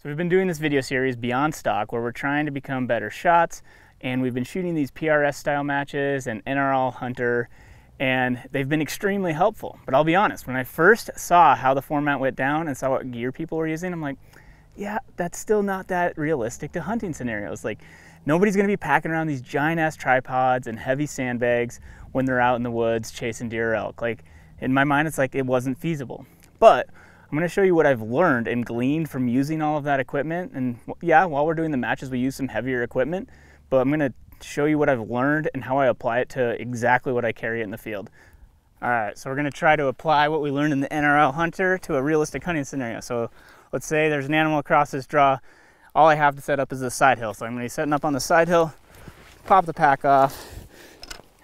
So we've been doing this video series Beyond Stock where we're trying to become better shots, and we've been shooting these PRS style matches and NRL Hunter, and they've been extremely helpful. But I'll be honest, when I first saw how the format went down and saw what gear people were using, I'm like, yeah, that's still not that realistic to hunting scenarios. Like, nobody's gonna be packing around these giant ass tripods and heavy sandbags when they're out in the woods chasing deer or elk. Like, in my mind, it's like it wasn't feasible. But I'm gonna show you what I've learned and gleaned from using all of that equipment. And yeah, while we're doing the matches, we use some heavier equipment, but I'm gonna show you what I've learned and how I apply it to exactly what I carry in the field. All right, so we're gonna try to apply what we learned in the NRL Hunter to a realistic hunting scenario. So let's say there's an animal across this draw. All I have to set up is the side hill. So I'm gonna be setting up on the side hill, pop the pack off.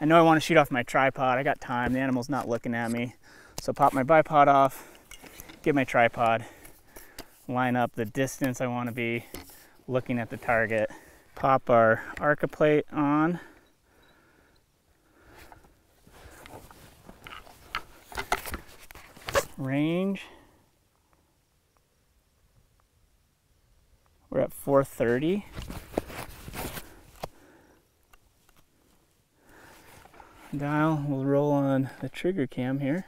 I know I wanna shoot off my tripod. I got time, the animal's not looking at me. So pop my bipod off, get my tripod, line up the distance I wanna be looking at the target. Pop our Arca plate on. Range. We're at 430. Dial will roll on the trigger cam here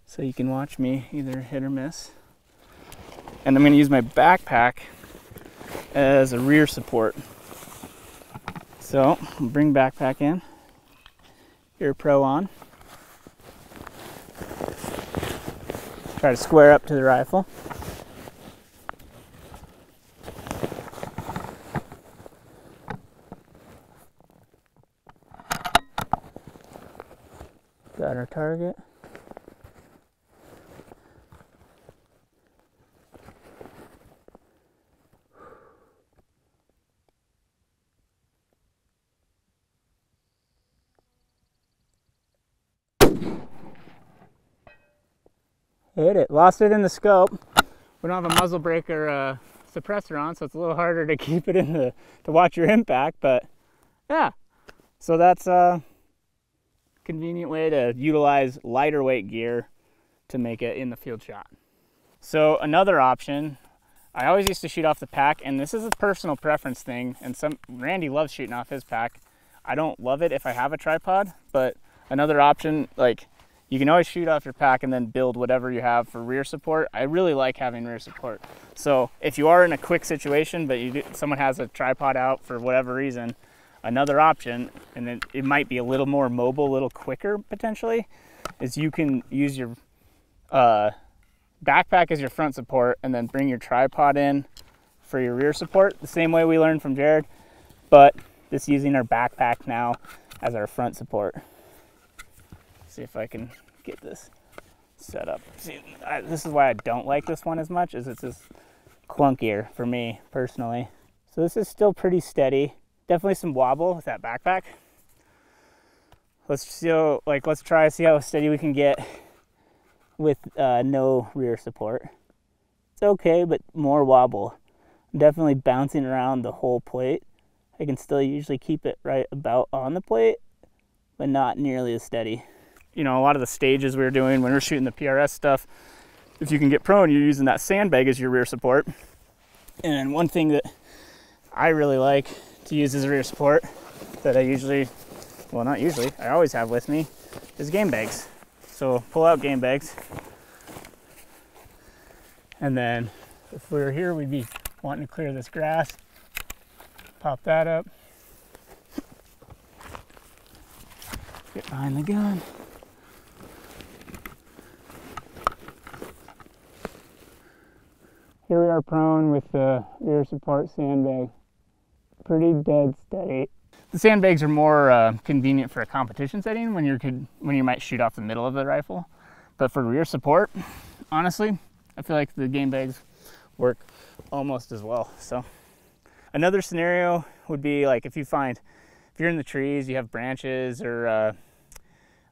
so you can watch me either hit or miss. And I'm going to use my backpack as a rear support. So I'll bring backpack in, Ear Pro on. Try to square up to the rifle. Got our target. Hit it. Lost it in the scope. We don't have a muzzle brake or suppressor on, so it's a little harder to keep it in the to watch your impact. But yeah, so that's a convenient way to utilize lighter weight gear to make it in the field shot. So another option, I always used to shoot off the pack, and this is a personal preference thing. And Randy loves shooting off his pack. I don't love it if I have a tripod, but another option, like, you can always shoot off your pack and then build whatever you have for rear support. I really like having rear support. So if you are in a quick situation, but someone has a tripod out for whatever reason, another option, and then it might be a little more mobile, a little quicker potentially, is you can use your backpack as your front support and then bring your tripod in for your rear support, the same way we learned from Jared, but just using our backpack now as our front support. See if I can get this set up. See, this is why I don't like this one as much, is it's just clunkier for me personally. So this is still pretty steady. Definitely some wobble with that backpack. Let's try to see how steady we can get with no rear support. It's okay, but more wobble. I'm definitely bouncing around the whole plate. I can still usually keep it right about on the plate, but not nearly as steady. You know, a lot of the stages we were doing when we were shooting the PRS stuff, if you can get prone, you're using that sandbag as your rear support. And one thing that I really like to use as a rear support that I usually, well, not usually, I always have with me, is game bags. So pull out game bags. And then if we were here, we'd be wanting to clear this grass. Pop that up. Get behind the gun. Here we are prone with the rear support sandbag. Pretty dead steady. The sandbags are more convenient for a competition setting when you might shoot off the middle of the rifle. But for rear support, honestly, I feel like the game bags work almost as well. So another scenario would be like if you're in the trees, you have branches, or a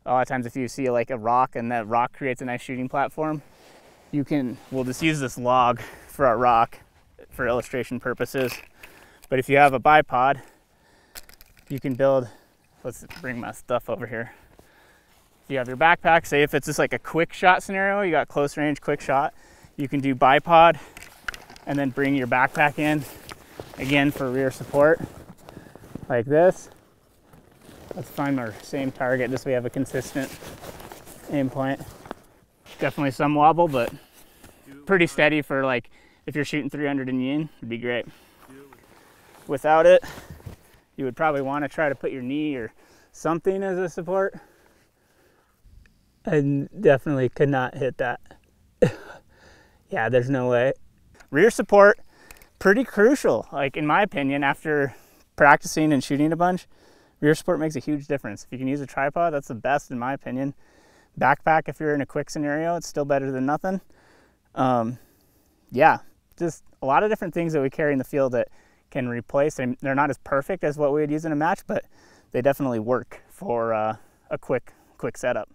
lot of times if you see like a rock and that rock creates a nice shooting platform, we'll just use this log for our rock for illustration purposes. But if you have a bipod, you can build, let's bring my stuff over here. If you have your backpack, say if it's just like a quick shot scenario, you got close range, quick shot, you can do bipod and then bring your backpack in again for rear support like this. Let's find our same target just so we have a consistent aim point. Definitely some wobble, but pretty steady for like if you're shooting 300 in yin, it'd be great. Without it, you would probably want to try to put your knee or something as a support. I definitely could not hit that. Yeah, there's no way. Rear support, pretty crucial. Like in my opinion, after practicing and shooting a bunch, rear support makes a huge difference. If you can use a tripod, that's the best in my opinion. Backpack, if you're in a quick scenario, it's still better than nothing. Yeah, just a lot of different things that we carry in the field that can replace, and they're not as perfect as what we would use in a match, but they definitely work for a quick setup.